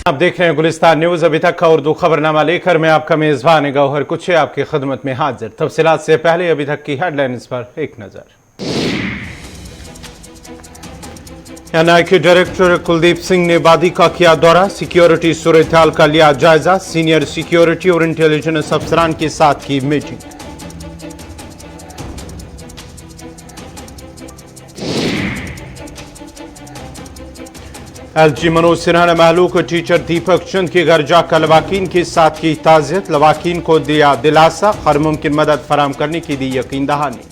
आप देख रहे हैं गुलिस्तान न्यूज। अभी तक का उर्दू खबरनामा लेकर मैं आपका मेजबान गौहर कुछ आपकी खिदमत में हाजिर। तफसीलात से पहले अभी तक की हेडलाइंस पर एक नजर। एनआई के डायरेक्टर कुलदीप सिंह ने वादी का किया दौरा, सिक्योरिटी सूरत-ए-हाल का लिया जायजा, सीनियर सिक्योरिटी और इंटेलिजेंस अफसरान के साथ की मीटिंग। एलजी मनोज सिन्हा ने महलूक टीचर दीपक चंद के घर जाकर लवाकिन के साथ की ताज़ियत, लवाकिन को दिया दिलासा, हर मुमकिन मदद फराहम करने की दी यकीन दहानी।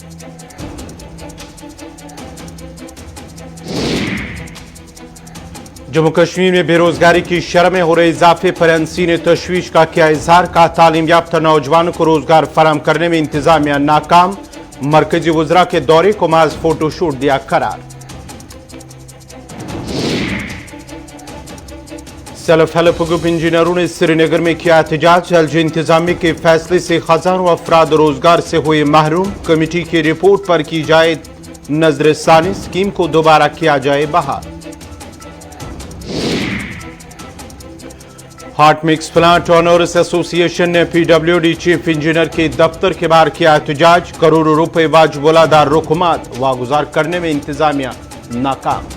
जम्मू कश्मीर में बेरोजगारी की शरह में हो रहे इजाफे पर एनसी ने तशवीश का किया इजहार, कहा तालीम याफ्ता नौजवानों को रोजगार फराहम करने में इंतजामिया नाकाम, मरकजी वज़रा के दौरे को महज फोटोशूट दिया करार। सेल्फ हेल्प ग्रुप इंजीनियरों ने श्रीनगर में किया एहतजाज, एलजी इंतजामिया के फैसले से हजारों अफराद रोजगार से हुए महरूम, कमेटी की रिपोर्ट पर की जाए नजरसानी, स्कीम को दोबारा किया जाए बहाल। Hot mix plant owners association ने पीडब्ल्यूडी चीफ इंजीनियर के दफ्तर के बाहर किया एहतजाज, करोड़ों रुपए वाजिब अदा रुकमात वागुजार करने में इंतजामिया नाकाम।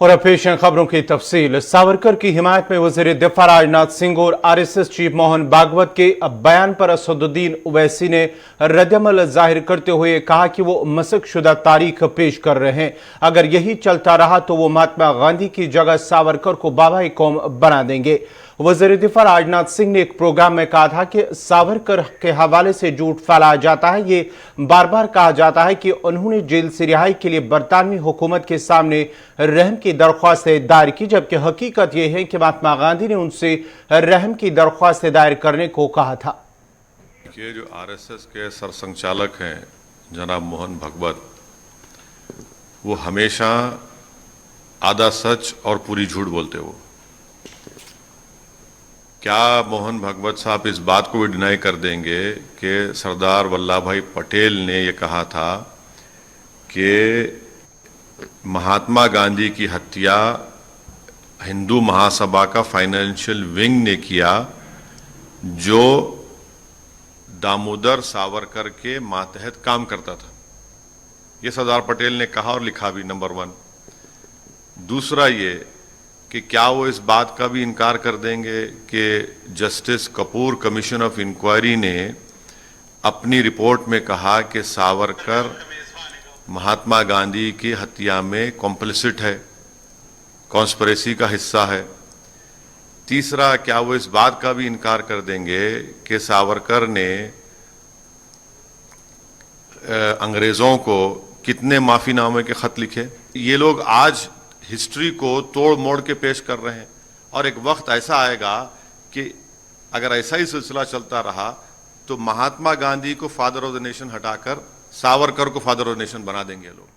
और पेश हैं खबरों की तफसील। सावरकर की हिमायत में वज़ीर दिफा राजनाथ सिंह और आरएसएस चीफ मोहन भागवत के बयान पर असदुद्दीन ओवैसी ने रद्दअमल जाहिर करते हुए कहा कि वो मसकशुदा तारीख पेश कर रहे हैं। अगर यही चलता रहा तो वो महात्मा गांधी की जगह सावरकर को बाबा कौम बना देंगे। वज़ीर दिफा राजनाथ सिंह ने एक प्रोग्राम में कहा था कि सावरकर के हवाले से झूठ फैलाया जाता है। ये बार बार कहा जाता है कि उन्होंने जेल से रिहाई के लिए बरतानवी हुकूमत के सामने रहम की दरख्वास्त दायर की, जबकि हकीकत यह है कि महात्मा गांधी ने उनसे रहम की दरख्वास्त दायर करने को कहा था। ये जो आरएसएस के सरसंघचालक हैं जनाब मोहन भागवत, वो हमेशा आधा सच और पूरी झूठ बोलते हो। क्या मोहन भागवत साहब इस बात को भी डिनाई कर देंगे कि सरदार वल्लभ भाई पटेल ने ये कहा था कि महात्मा गांधी की हत्या हिंदू महासभा का फाइनेंशियल विंग ने किया, जो दामोदर सावरकर के मातहत काम करता था। ये सरदार पटेल ने कहा और लिखा भी, नंबर 1। दूसरा ये कि क्या वो इस बात का भी इनकार कर देंगे कि justice Kapur commission of inquiry ने अपनी रिपोर्ट में कहा कि सावरकर महात्मा गांधी की हत्या में कॉम्प्लिसिट है, कॉन्स्पिरेसी का हिस्सा है। तीसरा, क्या वो इस बात का भी इनकार कर देंगे कि सावरकर ने अंग्रेज़ों को कितने माफ़ीनामे के ख़त लिखे। ये लोग आज हिस्ट्री को तोड़ मोड़ के पेश कर रहे हैं, और एक वक्त ऐसा आएगा कि अगर ऐसा ही सिलसिला चलता रहा तो महात्मा गांधी को फादर ऑफ द नेशन हटाकर सावरकर को फादर ऑफ द नेशन बना देंगे लोग।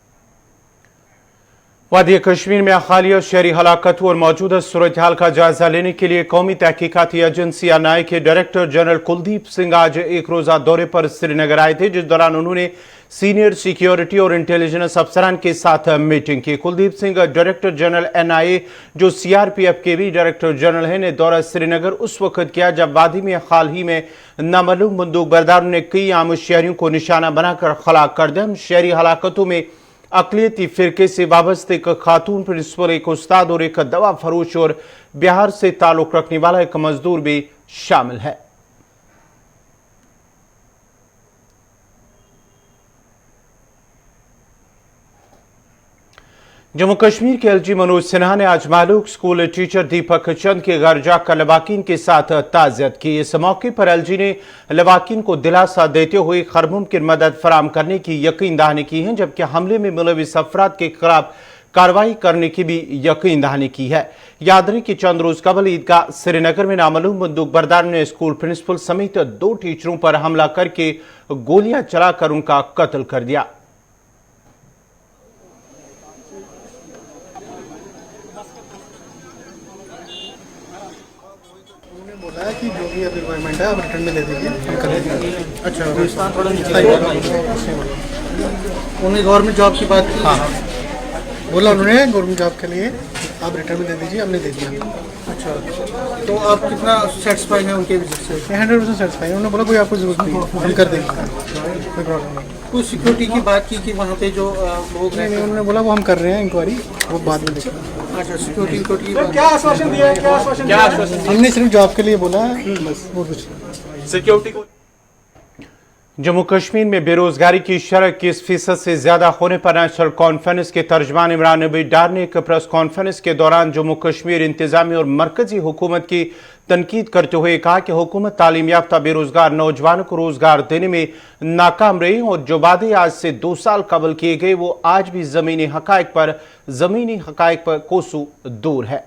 वादी कश्मीर में हालिया शहरी हलाकतों और मौजूदा सूरत हाल का जायजा लेने के लिए कौमी तहकीकाती एजेंसी एनआई के डायरेक्टर जनरल कुलदीप सिंह आज एक रोजा दौरे पर श्रीनगर आए थे, जिस दौरान उन्होंने सीनियर सिक्योरिटी और इंटेलिजेंस अफसरान के साथ मीटिंग की। Kuldeep Singh director general NIA, जो सीआरपीएफ के भी डायरेक्टर जनरल हैं, ने दौरा श्रीनगर उस वक्त किया जब वादी में हाल ही में नामालूम बंदूक बरदारों ने कई आम शहरियों को निशाना बनाकर हलाक कर दिया। शहरी हलाकतों में अकलियती फिरके से वाबस्ते एक खातून प्रिंसिपल, एक उस्ताद और एक दवा फरोश और बिहार से ताल्लुक रखने वाला एक मजदूर भी शामिल है। जम्मू कश्मीर के एलजी मनोज सिन्हा ने आज मालूक स्कूल टीचर दीपक चंद के घर जाकर लवाकिन के साथ ताज़ियत की। इस मौके पर एलजी ने लवाकिन को दिलासा देते हुए हर मुमकिन मदद फराहम करने की यकीन दहानी की है, जबकि हमले में मुलविस अफराद के खिलाफ कार्रवाई करने की भी यकीन दहानी की है। याद रहे कि चंद रोज कबल ईदगाह श्रीनगर में नामालूम बंदूक बरदार ने स्कूल प्रिंसिपल समेत 2 टीचरों पर हमला करके गोलियां चलाकर उनका कत्ल कर दिया। बोला है कि जो भी रिक्वायरमेंट है आप रिटर्न में दे दीजिए। अच्छा, थोड़ा नीचे उन्होंने गवर्नमेंट जॉब की बात की। हाँ बोला उन्होंने गवर्नमेंट जॉब के लिए आप रिटर्न में दे दीजिए, हमने दे दिया। अच्छा, तो आप कितना सेटिस्फाई हैं उनके विजिट से? 100% सेटिस्फाई। उन्होंने बोला कोई आपको जरूरत नहीं है, हम कर देंगे, कोई प्रॉब्लम नहीं। कुछ सिक्योरिटी की बात की कि वहाँ पे जो लोग नहीं, उन्होंने बोला वो हम कर रहे हैं इंक्वायरी, वो बाद में देखेंगे। अच्छा, सिक्योरिटी की बात। क्या आश्वासन दिया है? क्या आश्वासन? हमने सिर्फ जॉब के लिए बोला है बस, और कुछ नहीं। सिक्योरिटी को जम्मू कश्मीर में बेरोजगारी की शरह 21% से ज्यादा होने पर नेशनल कॉन्फ्रेंस के तर्जमान इमरान नबी डार ने एक प्रेस कॉन्फ्रेंस के दौरान जम्मू कश्मीर इंतजामी और मरकजी हुकूमत की तनकीद करते हुए कहा कि हुकूमत तालीम याफ्ता बेरोजगार नौजवानों को रोजगार देने में नाकाम रही और जो वादे आज से 2 साल कबल किए गए वो आज भी जमीनी हकायक पर कोसों दूर है।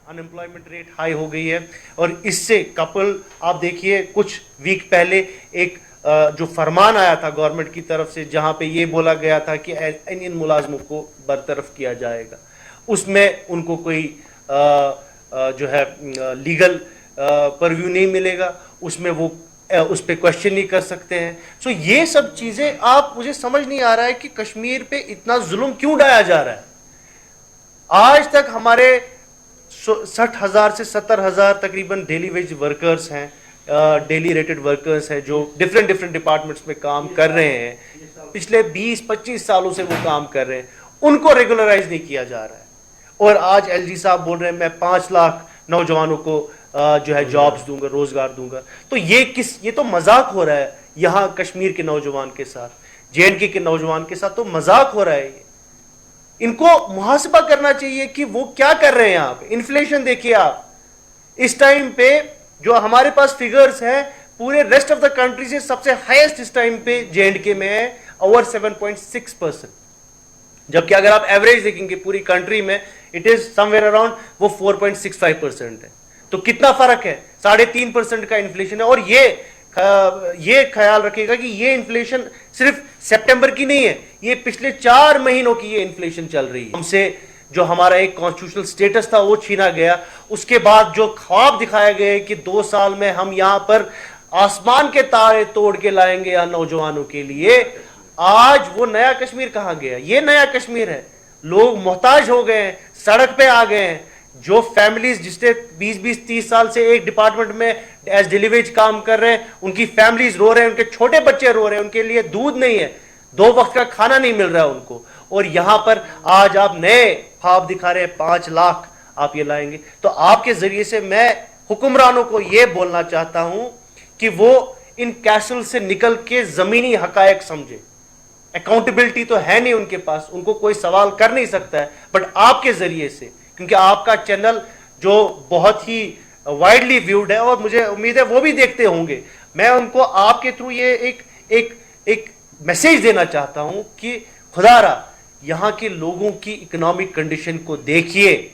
अनएम्प्लॉयमेंट रेट हाई हो गई है और इससे कपल आप देखिए कुछ वीक पहले एक जो फरमान आया था गवर्नमेंट की तरफ से जहां पे ये बोला गया था कि इन मुलाजमों को बरतरफ किया जाएगा, उसमें उनको कोई जो है लीगल परव्यू नहीं मिलेगा, उसमें वो उस पर क्वेश्चन नहीं कर सकते हैं। सो ये सब चीज़ें आप मुझे समझ नहीं आ रहा है कि कश्मीर पे इतना जुल्म क्यों ढाया जा रहा है। आज तक हमारे 60,000 से 70,000 तकरीबन डेली वेज वर्कर्स हैं, डेली रेटेड वर्कर्स हैं जो डिफरेंट डिपार्टमेंट्स में काम कर रहे हैं, पिछले 20-25 सालों से वो काम कर रहे हैं, उनको रेगुलराइज नहीं किया जा रहा है। और आज एलजी साहब बोल रहे हैं मैं 5 लाख नौजवानों को जो है जॉब्स दूंगा, रोजगार दूंगा। तो ये तो मजाक हो रहा है यहाँ कश्मीर के नौजवान के साथ, जेएंडके के नौजवान के साथ तो मजाक हो रहा है। इनको मुहासबा करना चाहिए कि वो क्या कर रहे हैं यहाँ पे। इन्फ्लेशन देखिए आप, इस टाइम पे जो हमारे पास फिगर्स हैं पूरे रेस्ट ऑफ द कंट्री से सबसे हाईएस्ट इस टाइम पे जेएंडके में है, ओवर 7.6%, जबकि अगर आप एवरेज देखेंगे पूरी कंट्री में इट इज समवेयर अराउंड वो 4.65% है। तो कितना फर्क है, 3.5% का इन्फ्लेशन है। और ये ख्याल रखेगा कि ये इन्फ्लेशन सिर्फ सितंबर की नहीं है, ये पिछले 4 महीनों की ये इन्फ्लेशन चल रही है। हमसे जो हमारा एक कॉन्स्टिट्यूशनल स्टेटस था वो छीना गया, उसके बाद जो ख्वाब दिखाए गए कि 2 साल में हम यहां पर आसमान के तारे तोड़ के लाएंगे या नौजवानों के लिए, आज वो नया कश्मीर कहां गया। ये नया कश्मीर है, लोग मोहताज हो गए हैं, सड़क पे आ गए हैं। जो फैमिलीज जिसने 20-30 साल से एक डिपार्टमेंट में एज डिलीवरेज काम कर रहे हैं, उनकी फैमिलीज रो रहे हैं, उनके छोटे बच्चे रो रहे हैं, उनके लिए दूध नहीं है, 2 वक्त का खाना नहीं मिल रहा है उनको। और यहां पर आज आप नए ख्वाब दिखा रहे हैं 5 लाख आप ये लाएंगे। तो आपके जरिए से मैं हुक्मरानों को यह बोलना चाहता हूं कि वो इन कैसल से निकल के जमीनी हकायक समझे। अकाउंटेबिलिटी तो है नहीं उनके पास, उनको कोई सवाल कर नहीं सकता है, बट आपके जरिए से, क्योंकि आपका चैनल जो बहुत ही वाइडली व्यूड है और मुझे उम्मीद है वो भी देखते होंगे, मैं उनको आपके थ्रू ये एक मैसेज देना चाहता हूं कि खुदारा यहां के लोगों की इकोनॉमिक कंडीशन को देखिए,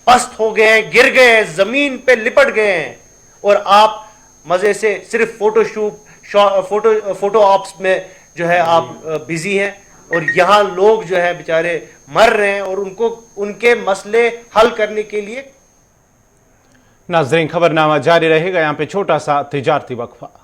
पस्त हो गए हैं, गिर गए हैं, जमीन पे लिपट गए हैं, और आप मजे से सिर्फ फोटो ऑप्स में जो है आप बिजी हैं, और यहां लोग जो है बेचारे मर रहे हैं और उनको उनके मसले हल करने के लिए। नाज़रीन, खबरनामा जारी रहेगा, यहां पे छोटा सा तिजारती वक्फा।